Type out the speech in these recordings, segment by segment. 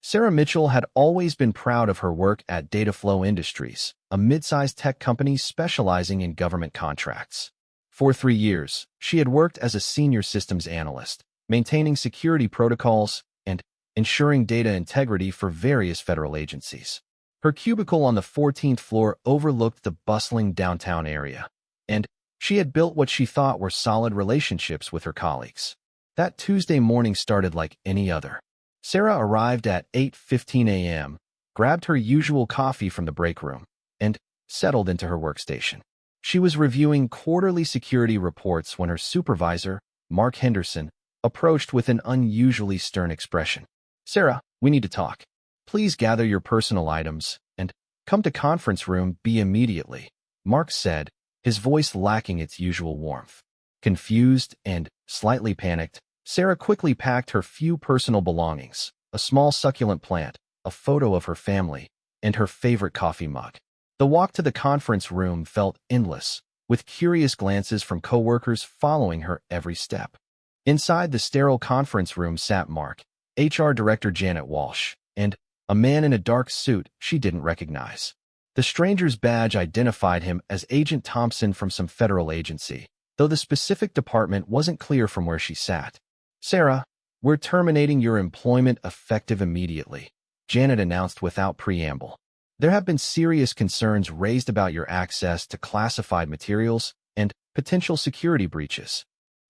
Sarah Mitchell had always been proud of her work at Dataflow Industries, a mid-sized tech company specializing in government contracts. For 3 years, she had worked as a senior systems analyst, maintaining security protocols and ensuring data integrity for various federal agencies. Her cubicle on the 14th floor overlooked the bustling downtown area, and she had built what she thought were solid relationships with her colleagues. That Tuesday morning started like any other. Sarah arrived at 8:15 a.m., grabbed her usual coffee from the break room, and settled into her workstation. She was reviewing quarterly security reports when her supervisor, Mark Henderson, approached with an unusually stern expression. "Sarah, we need to talk. Please gather your personal items and come to conference room B immediately," Mark said, his voice lacking its usual warmth. Confused and slightly panicked, Sarah quickly packed her few personal belongings, a small succulent plant, a photo of her family, and her favorite coffee mug. The walk to the conference room felt endless, with curious glances from coworkers following her every step. Inside the sterile conference room sat Mark, HR Director Janet Walsh, and a man in a dark suit she didn't recognize. The stranger's badge identified him as Agent Thompson from some federal agency, though the specific department wasn't clear from where she sat. "Sarah, we're terminating your employment effective immediately," Janet announced without preamble. "There have been serious concerns raised about your access to classified materials and potential security breaches."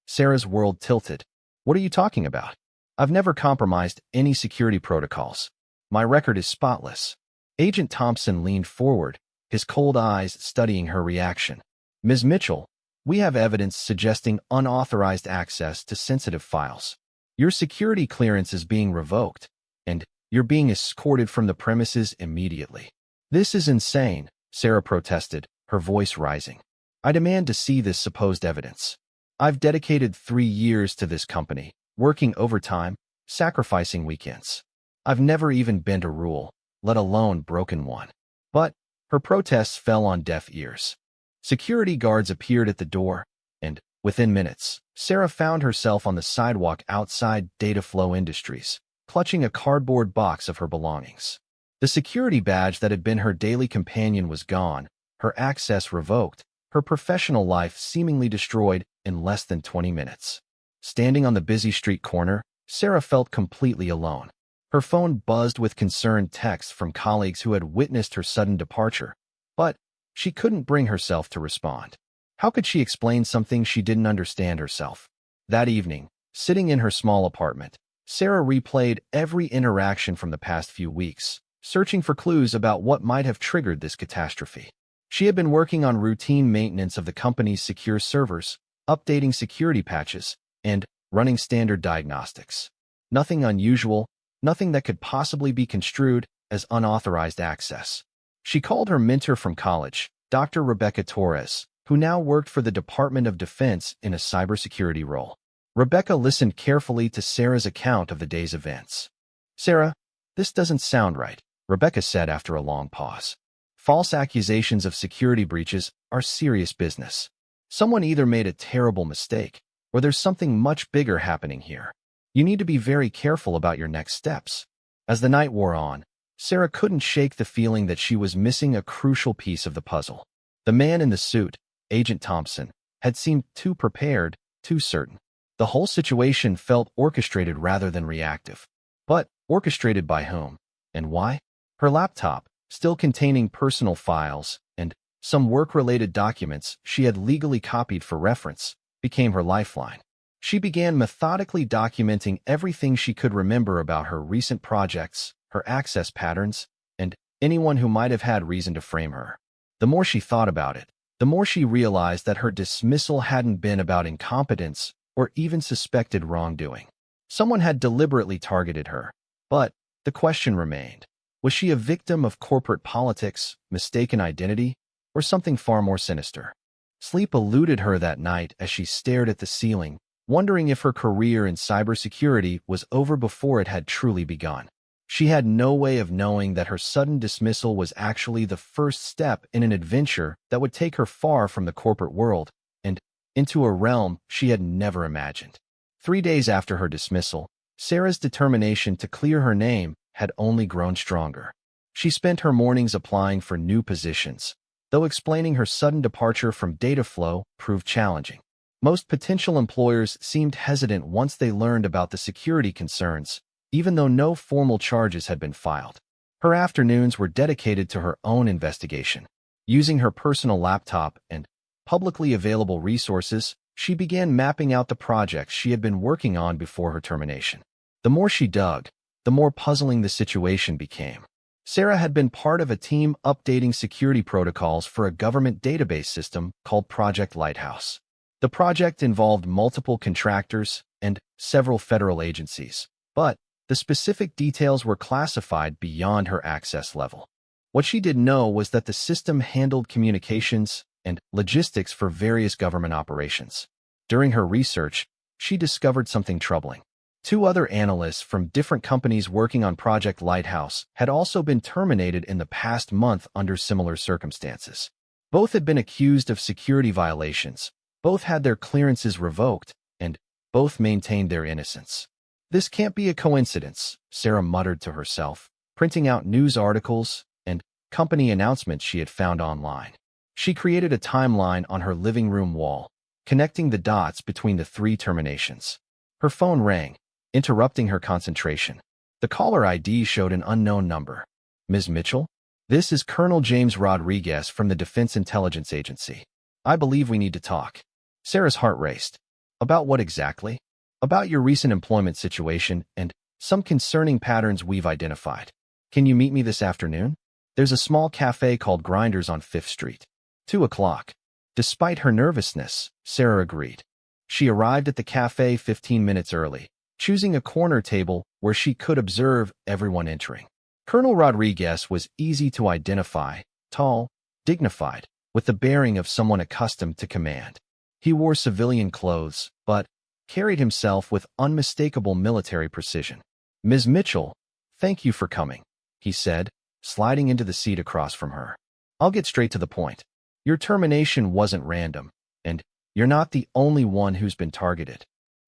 Sarah's world tilted. "What are you talking about? I've never compromised any security protocols. My record is spotless." Agent Thompson leaned forward, his cold eyes studying her reaction. "Ms. Mitchell, we have evidence suggesting unauthorized access to sensitive files. Your security clearance is being revoked, and you're being escorted from the premises immediately." "This is insane," Sarah protested, her voice rising. "I demand to see this supposed evidence. I've dedicated 3 years to this company, working overtime, sacrificing weekends. I've never even bent a rule, let alone broken one." But her protests fell on deaf ears. Security guards appeared at the door, and within minutes, Sarah found herself on the sidewalk outside Dataflow Industries, clutching a cardboard box of her belongings. The security badge that had been her daily companion was gone, her access revoked, her professional life seemingly destroyed in less than 20 minutes. Standing on the busy street corner, Sarah felt completely alone. Her phone buzzed with concerned texts from colleagues who had witnessed her sudden departure, but she couldn't bring herself to respond. How could she explain something she didn't understand herself? That evening, sitting in her small apartment, Sarah replayed every interaction from the past few weeks, searching for clues about what might have triggered this catastrophe. She had been working on routine maintenance of the company's secure servers, updating security patches, and running standard diagnostics. Nothing unusual, nothing that could possibly be construed as unauthorized access. She called her mentor from college, Dr. Rebecca Torres, who now worked for the Department of Defense in a cybersecurity role. Rebecca listened carefully to Sarah's account of the day's events. "Sarah, this doesn't sound right," Rebecca said after a long pause. "False accusations of security breaches are serious business. Someone either made a terrible mistake, or there's something much bigger happening here. You need to be very careful about your next steps." As the night wore on, Sarah couldn't shake the feeling that she was missing a crucial piece of the puzzle. The man in the suit, Agent Thompson, had seemed too prepared, too certain. The whole situation felt orchestrated rather than reactive. But orchestrated by whom? And why? Her laptop, still containing personal files and some work-related documents she had legally copied for reference, became her lifeline. She began methodically documenting everything she could remember about her recent projects, her access patterns, and anyone who might have had reason to frame her. The more she thought about it, the more she realized that her dismissal hadn't been about incompetence or even suspected wrongdoing. Someone had deliberately targeted her, but the question remained. Was she a victim of corporate politics, mistaken identity, or something far more sinister? Sleep eluded her that night as she stared at the ceiling, wondering if her career in cybersecurity was over before it had truly begun. She had no way of knowing that her sudden dismissal was actually the first step in an adventure that would take her far from the corporate world and into a realm she had never imagined. 3 days after her dismissal, Sarah's determination to clear her name had only grown stronger. She spent her mornings applying for new positions, though explaining her sudden departure from data flow proved challenging. Most potential employers seemed hesitant once they learned about the security concerns, even though no formal charges had been filed. Her afternoons were dedicated to her own investigation. Using her personal laptop and publicly available resources, she began mapping out the projects she had been working on before her termination. The more she dug, the more puzzling the situation became. Sarah had been part of a team updating security protocols for a government database system called Project Lighthouse. The project involved multiple contractors and several federal agencies, but the specific details were classified beyond her access level. What she didn't know was that the system handled communications and logistics for various government operations. During her research, she discovered something troubling. Two other analysts from different companies working on Project Lighthouse had also been terminated in the past month under similar circumstances. Both had been accused of security violations, both had their clearances revoked, and both maintained their innocence. "This can't be a coincidence," Sarah muttered to herself, printing out news articles and company announcements she had found online. She created a timeline on her living room wall, connecting the dots between the three terminations. Her phone rang, interrupting her concentration. The caller ID showed an unknown number. "Ms. Mitchell? This is Colonel James Rodriguez from the Defense Intelligence Agency. I believe we need to talk." Sarah's heart raced. "About what exactly?" "About your recent employment situation and some concerning patterns we've identified. Can you meet me this afternoon? There's a small cafe called Grinders on 5th Street. 2 o'clock. Despite her nervousness, Sarah agreed. She arrived at the cafe 15 minutes early, choosing a corner table where she could observe everyone entering. Colonel Rodriguez was easy to identify, tall, dignified, with the bearing of someone accustomed to command. He wore civilian clothes, but carried himself with unmistakable military precision. "Ms. Mitchell, thank you for coming," he said, sliding into the seat across from her. "I'll get straight to the point. Your termination wasn't random, and you're not the only one who's been targeted."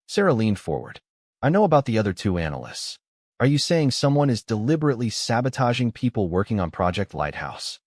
Sarah leaned forward. "I know about the other two analysts. Are you saying someone is deliberately sabotaging people working on Project Lighthouse?"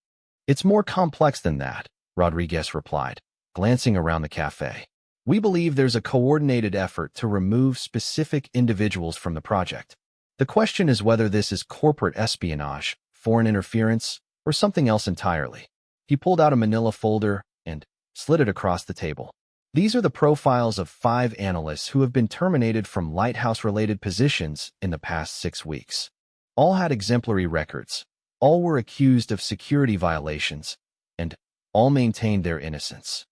"It's more complex than that," Rodriguez replied, glancing around the cafe. "We believe there's a coordinated effort to remove specific individuals from the project. The question is whether this is corporate espionage, foreign interference, or something else entirely." He pulled out a manila folder and slid it across the table. "These are the profiles of 5 analysts who have been terminated from Lighthouse-related positions in the past 6 weeks. All had exemplary records, all were accused of security violations, and all maintained their innocence."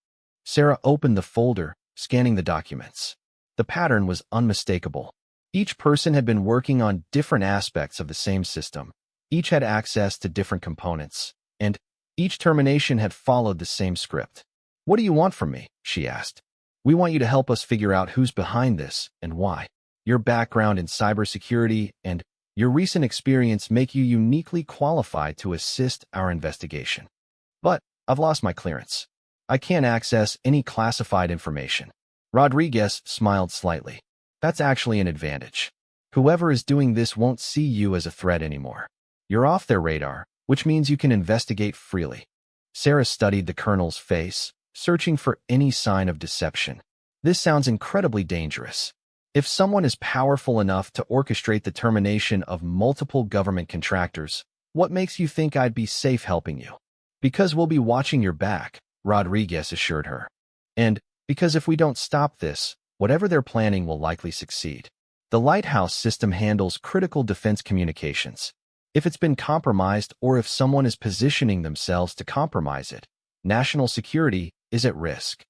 Sarah opened the folder, scanning the documents. The pattern was unmistakable. Each person had been working on different aspects of the same system. Each had access to different components, and each termination had followed the same script. "What do you want from me?" she asked. "We want you to help us figure out who's behind this and why. Your background in cybersecurity and your recent experience make you uniquely qualified to assist our investigation. But I've lost my clearance. I can't access any classified information." Rodriguez smiled slightly. "That's actually an advantage. Whoever is doing this won't see you as a threat anymore. You're off their radar, which means you can investigate freely." Sarah studied the colonel's face, searching for any sign of deception. This sounds incredibly dangerous. If someone is powerful enough to orchestrate the termination of multiple government contractors, what makes you think I'd be safe helping you? "Because we'll be watching your back," Rodriguez assured her. "And because if we don't stop this, whatever they're planning will likely succeed. The Lighthouse system handles critical defense communications. If it's been compromised or if someone is positioning themselves to compromise it, national security is at risk."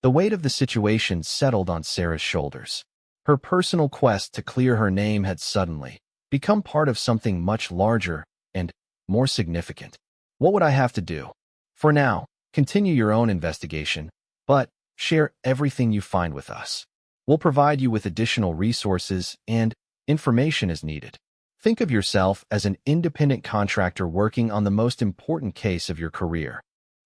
The weight of the situation settled on Sarah's shoulders. Her personal quest to clear her name had suddenly become part of something much larger and more significant. "What would I have to do?" "For now, continue your own investigation, but share everything you find with us. We'll provide you with additional resources and information as needed. Think of yourself as an independent contractor working on the most important case of your career."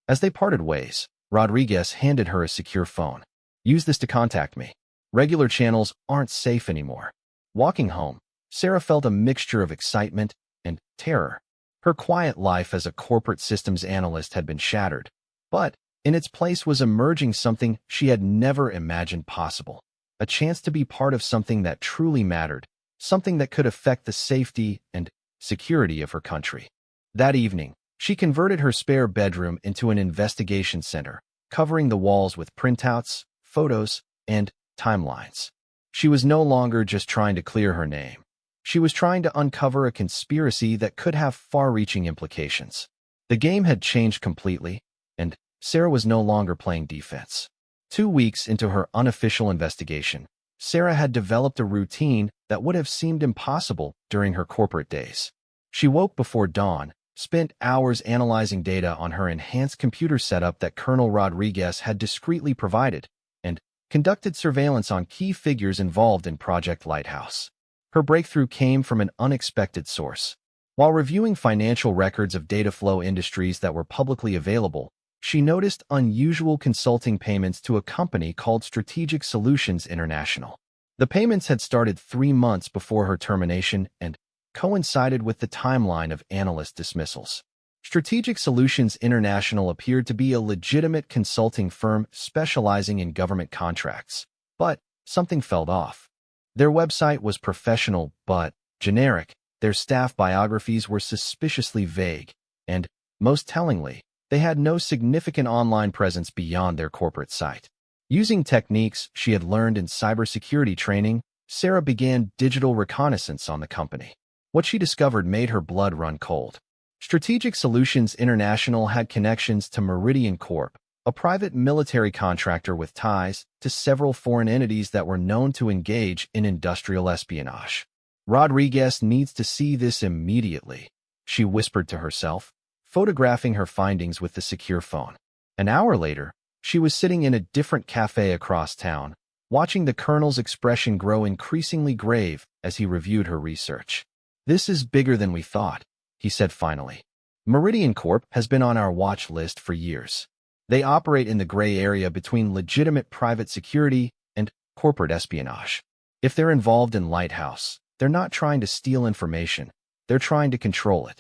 As they parted ways, Rodriguez handed her a secure phone. "Use this to contact me. Regular channels aren't safe anymore." Walking home, Sarah felt a mixture of excitement and terror. Her quiet life as a corporate systems analyst had been shattered, but in its place was emerging something she had never imagined possible. A chance to be part of something that truly mattered, something that could affect the safety and security of her country. That evening, she converted her spare bedroom into an investigation center, covering the walls with printouts, photos, and timelines. She was no longer just trying to clear her name. She was trying to uncover a conspiracy that could have far-reaching implications. The game had changed completely, and Sarah was no longer playing defense. 2 weeks into her unofficial investigation, Sarah had developed a routine that would have seemed impossible during her corporate days. She woke before dawn, spent hours analyzing data on her enhanced computer setup that Colonel Rodriguez had discreetly provided, and conducted surveillance on key figures involved in Project Lighthouse. Her breakthrough came from an unexpected source. While reviewing financial records of data flow industries that were publicly available, she noticed unusual consulting payments to a company called Strategic Solutions International. The payments had started 3 months before her termination and coincided with the timeline of analyst dismissals. Strategic Solutions International appeared to be a legitimate consulting firm specializing in government contracts, but something felt off. Their website was professional but generic, their staff biographies were suspiciously vague, and, most tellingly, they had no significant online presence beyond their corporate site. Using techniques she had learned in cybersecurity training, Sarah began digital reconnaissance on the company. What she discovered made her blood run cold. Strategic Solutions International had connections to Meridian Corp, a private military contractor with ties to several foreign entities that were known to engage in industrial espionage. Rodriguez needs to see this immediately, she whispered to herself, photographing her findings with the secure phone. An hour later, she was sitting in a different cafe across town, watching the colonel's expression grow increasingly grave as he reviewed her research. "This is bigger than we thought," he said finally. "Meridian Corp has been on our watch list for years. They operate in the gray area between legitimate private security and corporate espionage. If they're involved in Lighthouse, they're not trying to steal information, they're trying to control it.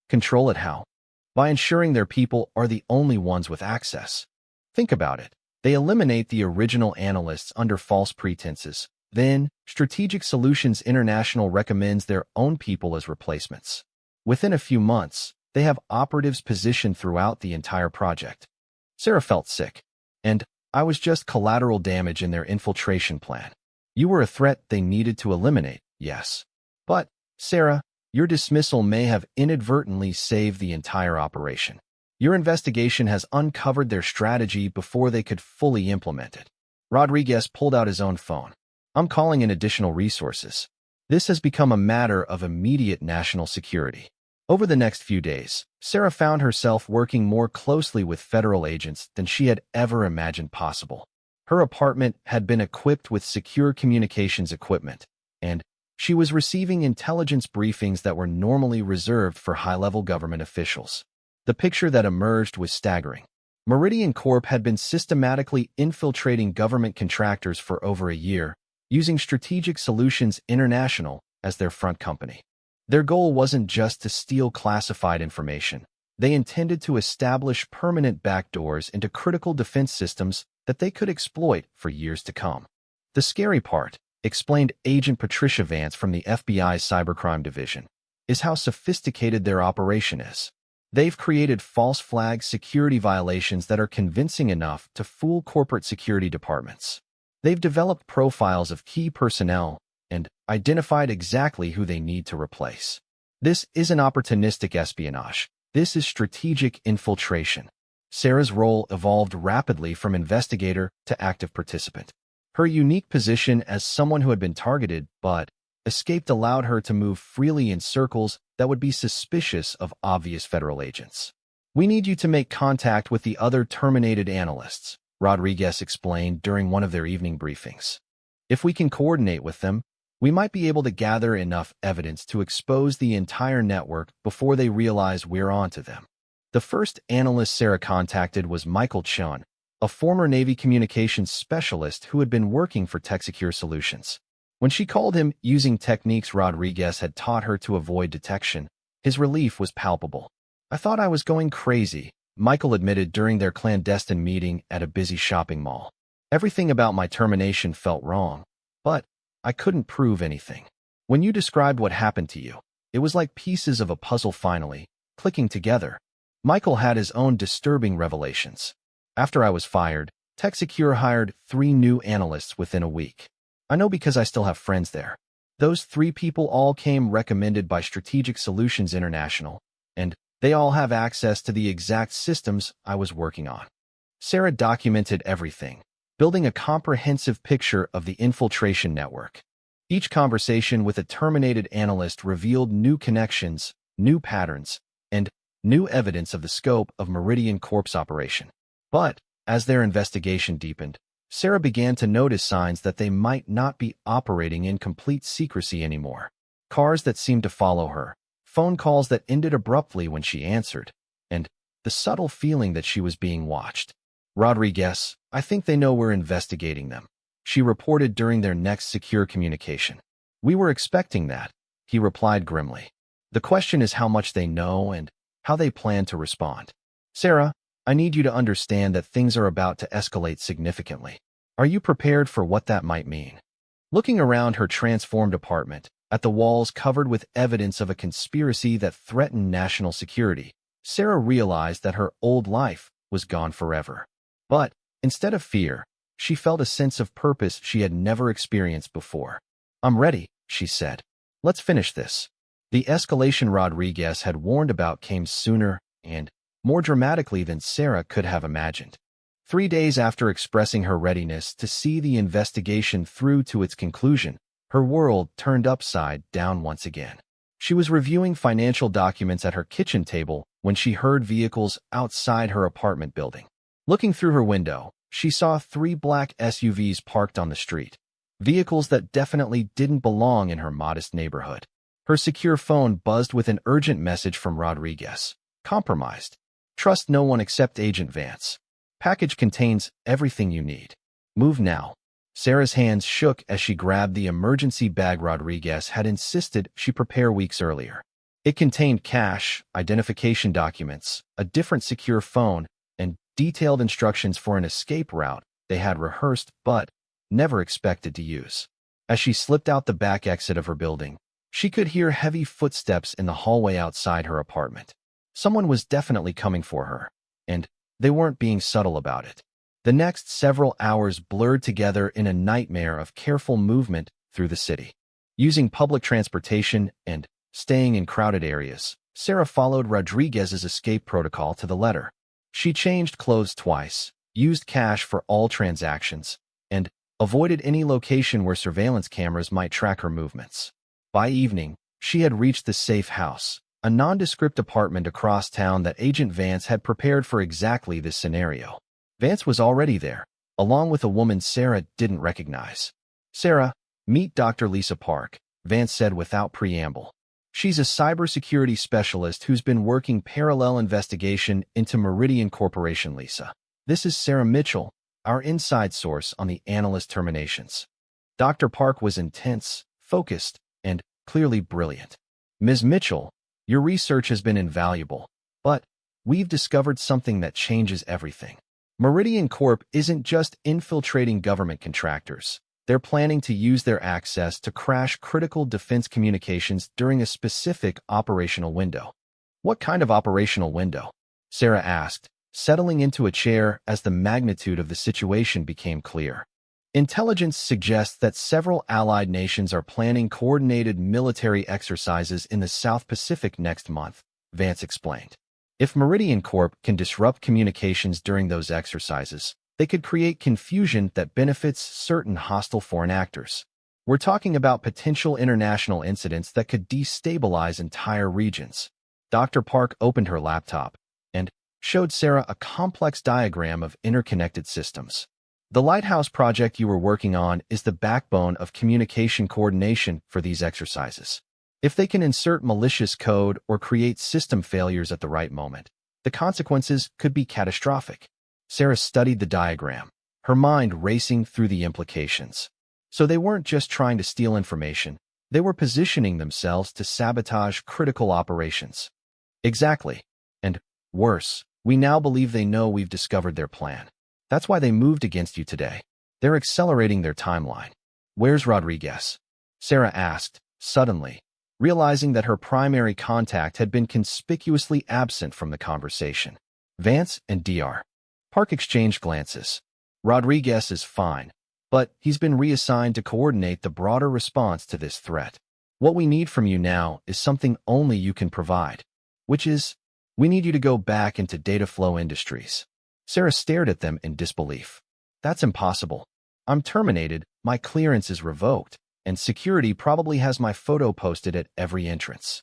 Control it how? By ensuring their people are the only ones with access. Think about it. They eliminate the original analysts under false pretenses. Then, Strategic Solutions International recommends their own people as replacements. Within a few months, they have operatives positioned throughout the entire project." Sarah felt sick. "And I was just collateral damage in their infiltration plan. You were a threat they needed to eliminate, yes. But, Sarah, your dismissal may have inadvertently saved the entire operation. Your investigation has uncovered their strategy before they could fully implement it." Rodriguez pulled out his own phone. "I'm calling in additional resources. This has become a matter of immediate national security." Over the next few days, Sarah found herself working more closely with federal agents than she had ever imagined possible. Her apartment had been equipped with secure communications equipment, and she was receiving intelligence briefings that were normally reserved for high-level government officials. The picture that emerged was staggering. Meridian Corp had been systematically infiltrating government contractors for over a year, using Strategic Solutions International as their front company. Their goal wasn't just to steal classified information. They intended to establish permanent backdoors into critical defense systems that they could exploit for years to come. "The scary part," explained Agent Patricia Vance from the FBI's Cybercrime Division, "is how sophisticated their operation is. They've created false flag security violations that are convincing enough to fool corporate security departments. They've developed profiles of key personnel and identified exactly who they need to replace. This isn't opportunistic espionage. This is strategic infiltration." Sarah's role evolved rapidly from investigator to active participant. Her unique position as someone who had been targeted but escaped allowed her to move freely in circles that would be suspicious of obvious federal agents. "We need you to make contact with the other terminated analysts," Rodriguez explained during one of their evening briefings. "If we can coordinate with them, we might be able to gather enough evidence to expose the entire network before they realize we're onto them." The first analyst Sarah contacted was Michael Chun, a former Navy communications specialist who had been working for TechSecure Solutions. When she called him using techniques Rodriguez had taught her to avoid detection, His relief was palpable. I thought I was going crazy, Michael admitted during their clandestine meeting at a busy shopping mall. Everything about my termination felt wrong, but I couldn't prove anything. When you described what happened to you, it was like pieces of a puzzle finally clicking together. Michael had his own disturbing revelations. After I was fired, TechSecure hired 3 new analysts within a week. I know because I still have friends there. Those 3 people all came recommended by Strategic Solutions International, and they all have access to the exact systems I was working on. Sarah documented everything, building a comprehensive picture of the infiltration network. Each conversation with a terminated analyst revealed new connections, new patterns, and new evidence of the scope of Meridian Corp's operation. But, as their investigation deepened, Sarah began to notice signs that they might not be operating in complete secrecy anymore. Cars that seemed to follow her, phone calls that ended abruptly when she answered, and the subtle feeling that she was being watched. Rodriguez, I think they know we're investigating them, she reported during their next secure communication. We were expecting that, he replied grimly. The question is how much they know and how they plan to respond. Sarah, I need you to understand that things are about to escalate significantly. Are you prepared for what that might mean? Looking around her transformed apartment, at the walls covered with evidence of a conspiracy that threatened national security, Sarah realized that her old life was gone forever. But, instead of fear, she felt a sense of purpose she had never experienced before. I'm ready, she said. Let's finish this. The escalation Rodriguez had warned about came sooner and more dramatically than Sarah could have imagined. 3 days after expressing her readiness to see the investigation through to its conclusion, her world turned upside down once again. She was reviewing financial documents at her kitchen table when she heard vehicles outside her apartment building. Looking through her window, she saw 3 black SUVs parked on the street, vehicles that definitely didn't belong in her modest neighborhood. Her secure phone buzzed with an urgent message from Rodriguez. Compromised. Trust no one except Agent Vance. Package contains everything you need. Move now. Sarah's hands shook as she grabbed the emergency bag Rodriguez had insisted she prepare weeks earlier. It contained cash, identification documents, a different secure phone, and detailed instructions for an escape route they had rehearsed but never expected to use. As she slipped out the back exit of her building, she could hear heavy footsteps in the hallway outside her apartment. Someone was definitely coming for her, and they weren't being subtle about it. The next several hours blurred together in a nightmare of careful movement through the city. Using public transportation and staying in crowded areas, Sarah followed Rodriguez's escape protocol to the letter. She changed clothes twice, used cash for all transactions, and avoided any location where surveillance cameras might track her movements. By evening, she had reached the safe house, a nondescript apartment across town that Agent Vance had prepared for exactly this scenario. Vance was already there, along with a woman Sarah didn't recognize. Sarah, meet Dr. Lisa Park, Vance said without preamble. She's a cybersecurity specialist who's been working parallel investigation into Meridian Corporation. Lisa. This is Sarah Mitchell, our inside source on the analyst terminations. Dr. Park was intense, focused, and clearly brilliant. Ms. Mitchell, your research has been invaluable, but we've discovered something that changes everything. Meridian Corp isn't just infiltrating government contractors. They're planning to use their access to crash critical defense communications during a specific operational window. What kind of operational window? Sarah asked, settling into a chair as the magnitude of the situation became clear. Intelligence suggests that several allied nations are planning coordinated military exercises in the South Pacific next month, Vance explained. If Meridian Corp can disrupt communications during those exercises, they could create confusion that benefits certain hostile foreign actors. We're talking about potential international incidents that could destabilize entire regions. Dr. Park opened her laptop and showed Sarah a complex diagram of interconnected systems. The Lighthouse project you were working on is the backbone of communication coordination for these exercises. If they can insert malicious code or create system failures at the right moment, the consequences could be catastrophic. Sarah studied the diagram, her mind racing through the implications. So they weren't just trying to steal information, They were positioning themselves to sabotage critical operations. Exactly. And worse, we now believe they know we've discovered their plan. That's why they moved against you today. They're accelerating their timeline. Where's Rodriguez? Sarah asked, suddenly, realizing that her primary contact had been conspicuously absent from the conversation. Vance and Dr. Park exchanged glances. Rodriguez is fine, but he's been reassigned to coordinate the broader response to this threat. What we need from you now is something only you can provide, which is, we need you to go back into data flow industries. Sarah stared at them in disbelief. That's impossible. I'm terminated, my clearance is revoked, and security probably has my photo posted at every entrance.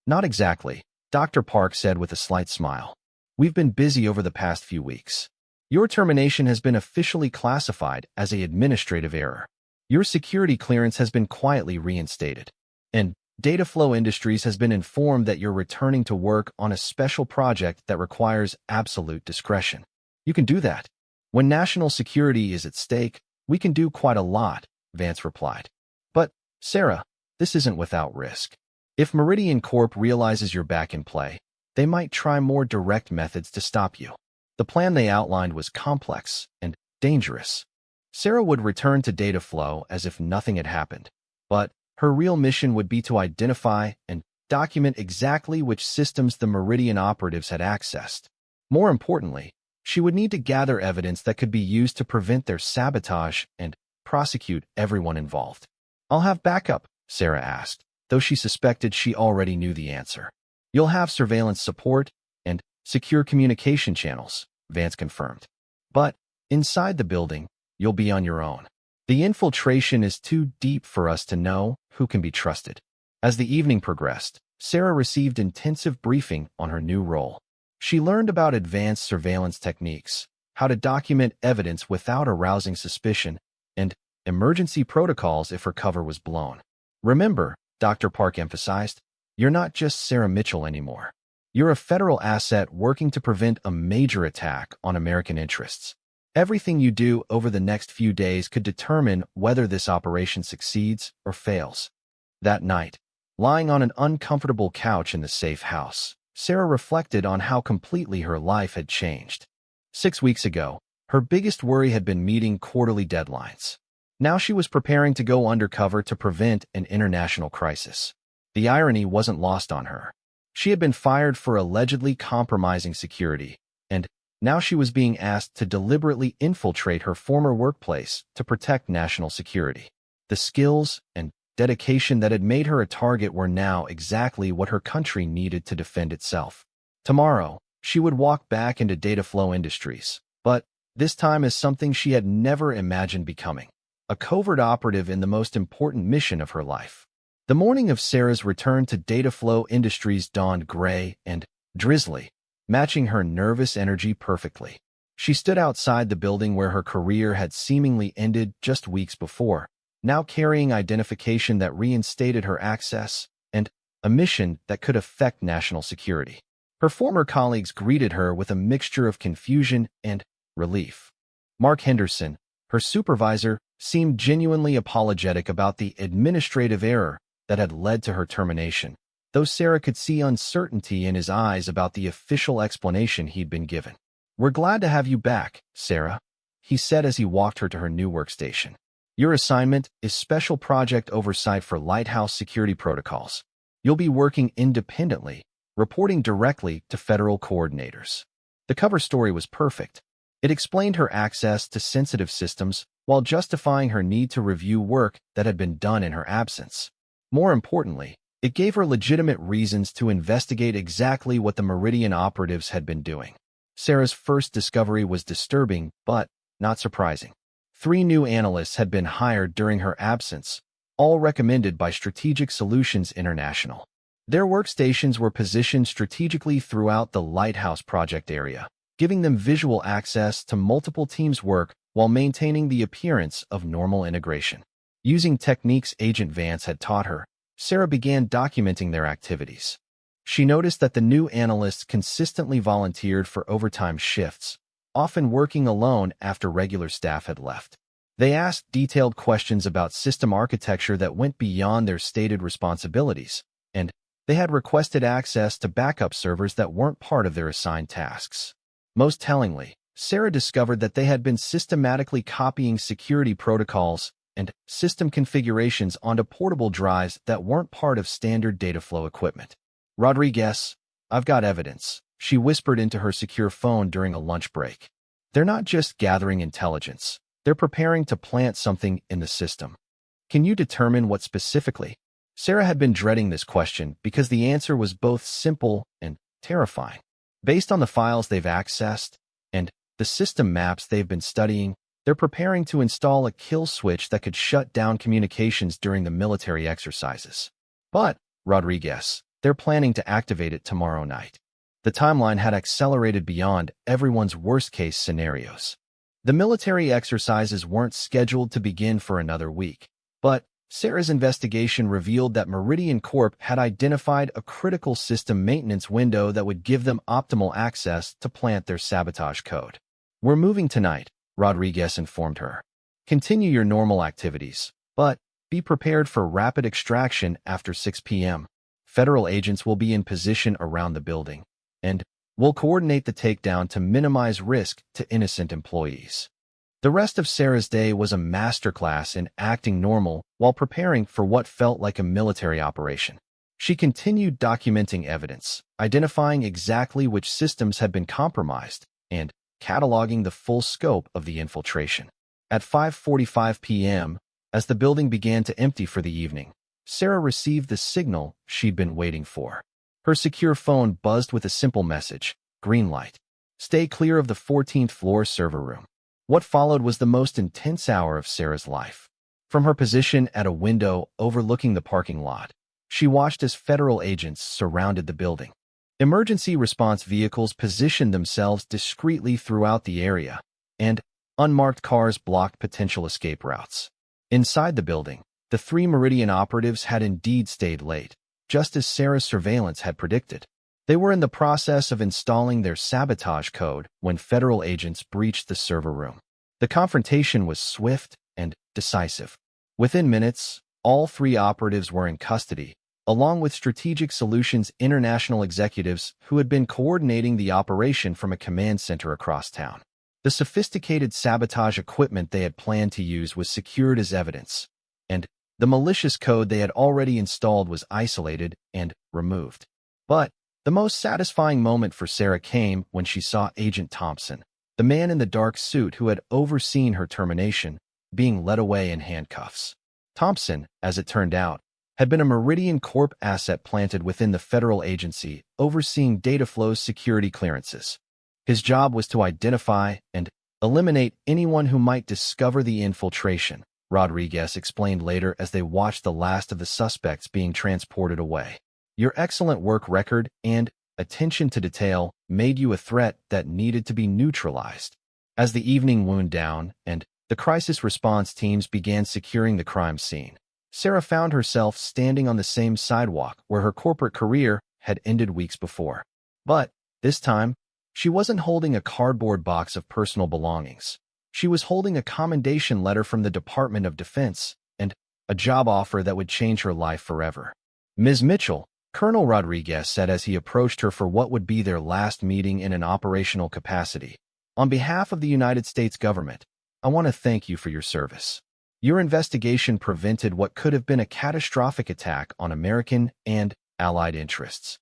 Not exactly, Dr. Park said with a slight smile. We've been busy over the past few weeks. Your termination has been officially classified as an administrative error. Your security clearance has been quietly reinstated. And Data Flow Industries has been informed that you're returning to work on a special project that requires absolute discretion. You can do that. When national security is at stake, we can do quite a lot, Vance replied. But, Sarah, this isn't without risk. If Meridian Corp realizes you're back in play, they might try more direct methods to stop you. The plan they outlined was complex and dangerous. Sarah would return to data flow as if nothing had happened, but her real mission would be to identify and document exactly which systems the Meridian operatives had accessed. More importantly, she would need to gather evidence that could be used to prevent their sabotage and prosecute everyone involved. I'll have backup, Sarah asked, though she suspected she already knew the answer. You'll have surveillance support and secure communication channels, Vance confirmed. But inside the building, you'll be on your own. The infiltration is too deep for us to know who can be trusted. As the evening progressed, Sarah received intensive briefing on her new role. She learned about advanced surveillance techniques, how to document evidence without arousing suspicion, and emergency protocols if her cover was blown. Remember, Dr. Park emphasized, you're not just Sarah Mitchell anymore. You're a federal asset working to prevent a major attack on American interests. Everything you do over the next few days could determine whether this operation succeeds or fails. That night, lying on an uncomfortable couch in the safe house, Sarah reflected on how completely her life had changed. 6 weeks ago, her biggest worry had been meeting quarterly deadlines. Now she was preparing to go undercover to prevent an international crisis. The irony wasn't lost on her. She had been fired for allegedly compromising security, and now she was being asked to deliberately infiltrate her former workplace to protect national security. The skills and dedication that had made her a target were now exactly what her country needed to defend itself. Tomorrow, she would walk back into Data Flow Industries, but this time as something she had never imagined becoming, a covert operative in the most important mission of her life. The morning of Sarah's return to Data Flow Industries dawned gray and drizzly, matching her nervous energy perfectly. She stood outside the building where her career had seemingly ended just weeks before, now carrying identification that reinstated her access and a mission that could affect national security. Her former colleagues greeted her with a mixture of confusion and relief. Mark Henderson, her supervisor, seemed genuinely apologetic about the administrative error that had led to her termination, though Sarah could see uncertainty in his eyes about the official explanation he'd been given. We're glad to have you back, Sarah, he said as he walked her to her new workstation. Your assignment is Special Project Oversight for Lighthouse Security Protocols. You'll be working independently, reporting directly to federal coordinators. The cover story was perfect. It explained her access to sensitive systems while justifying her need to review work that had been done in her absence. More importantly, it gave her legitimate reasons to investigate exactly what the Meridian operatives had been doing. Sarah's first discovery was disturbing, but not surprising. 3 new analysts had been hired during her absence, all recommended by Strategic Solutions International. Their workstations were positioned strategically throughout the Lighthouse project area, giving them visual access to multiple teams' work while maintaining the appearance of normal integration. Using techniques Agent Vance had taught her, Sarah began documenting their activities. She noticed that the new analysts consistently volunteered for overtime shifts, often working alone after regular staff had left. They asked detailed questions about system architecture that went beyond their stated responsibilities, and they had requested access to backup servers that weren't part of their assigned tasks. Most tellingly, Sarah discovered that they had been systematically copying security protocols and system configurations onto portable drives that weren't part of standard data flow equipment. Rodriguez, I've got evidence, she whispered into her secure phone during a lunch break. They're not just gathering intelligence. They're preparing to plant something in the system. Can you determine what specifically? Sarah had been dreading this question because the answer was both simple and terrifying. Based on the files they've accessed and the system maps they've been studying, they're preparing to install a kill switch that could shut down communications during the military exercises. But, Rodriguez, they're planning to activate it tomorrow night. The timeline had accelerated beyond everyone's worst-case scenarios. The military exercises weren't scheduled to begin for another week, but Sarah's investigation revealed that Meridian Corp had identified a critical system maintenance window that would give them optimal access to plant their sabotage code. We're moving tonight, Rodriguez informed her. Continue your normal activities, but be prepared for rapid extraction after 6 p.m. Federal agents will be in position around the building, and we'll coordinate the takedown to minimize risk to innocent employees. The rest of Sarah's day was a masterclass in acting normal while preparing for what felt like a military operation. She continued documenting evidence, identifying exactly which systems had been compromised, and cataloging the full scope of the infiltration. At 5:45 p.m., as the building began to empty for the evening, Sarah received the signal she'd been waiting for. Her secure phone buzzed with a simple message, green light. Stay clear of the 14th floor server room. What followed was the most intense hour of Sarah's life. From her position at a window overlooking the parking lot, she watched as federal agents surrounded the building. Emergency response vehicles positioned themselves discreetly throughout the area, and unmarked cars blocked potential escape routes. Inside the building, the three Meridian operatives had indeed stayed late, just as Sarah's surveillance had predicted. They were in the process of installing their sabotage code when federal agents breached the server room. The confrontation was swift and decisive. Within minutes, all three operatives were in custody, along with Strategic Solutions International executives who had been coordinating the operation from a command center across town. The sophisticated sabotage equipment they had planned to use was secured as evidence, and the malicious code they had already installed was isolated and removed. But the most satisfying moment for Sarah came when she saw Agent Thompson, the man in the dark suit who had overseen her termination, being led away in handcuffs. Thompson, as it turned out, had been a Meridian Corp asset planted within the federal agency overseeing data flow's security clearances. His job was to identify and eliminate anyone who might discover the infiltration, Rodriguez explained later as they watched the last of the suspects being transported away. Your excellent work record and attention to detail made you a threat that needed to be neutralized. As the evening wound down and the crisis response teams began securing the crime scene, Sarah found herself standing on the same sidewalk where her corporate career had ended weeks before. But this time, she wasn't holding a cardboard box of personal belongings. She was holding a commendation letter from the Department of Defense and a job offer that would change her life forever. Ms. Mitchell, Colonel Rodriguez said as he approached her for what would be their last meeting in an operational capacity. On behalf of the United States government, I want to thank you for your service. Your investigation prevented what could have been a catastrophic attack on American and Allied interests.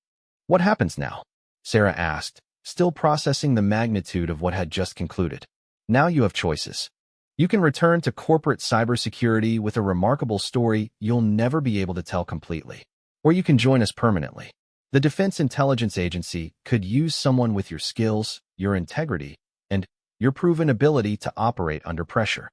What happens now? Sarah asked, still processing the magnitude of what had just concluded. Now you have choices. You can return to corporate cybersecurity with a remarkable story you'll never be able to tell completely. Or you can join us permanently. The Defense Intelligence Agency could use someone with your skills, your integrity, and your proven ability to operate under pressure.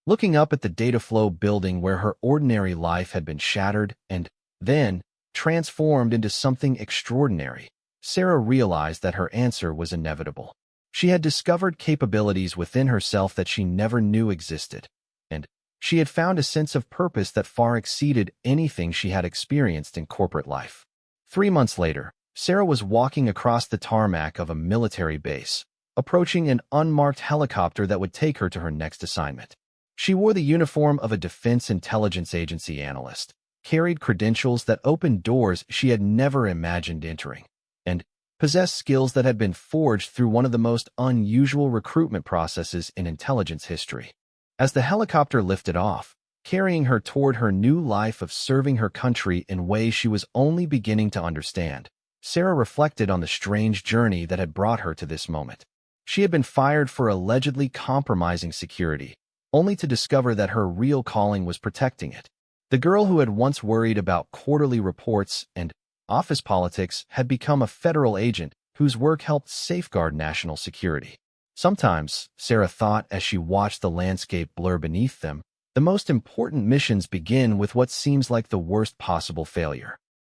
Looking up at the data flow building where her ordinary life had been shattered and then transformed into something extraordinary, Sarah realized that her answer was inevitable. She had discovered capabilities within herself that she never knew existed, and she had found a sense of purpose that far exceeded anything she had experienced in corporate life. 3 months later, Sarah was walking across the tarmac of a military base, approaching an unmarked helicopter that would take her to her next assignment. She wore the uniform of a Defense Intelligence Agency analyst, carried credentials that opened doors she had never imagined entering, and possessed skills that had been forged through one of the most unusual recruitment processes in intelligence history. As the helicopter lifted off, carrying her toward her new life of serving her country in ways she was only beginning to understand, Sarah reflected on the strange journey that had brought her to this moment. She had been fired for allegedly compromising security, only to discover that her real calling was protecting it. The girl who had once worried about quarterly reports and office politics had become a federal agent whose work helped safeguard national security. Sometimes, Sarah thought as she watched the landscape blur beneath them, the most important missions begin with what seems like the worst possible failure.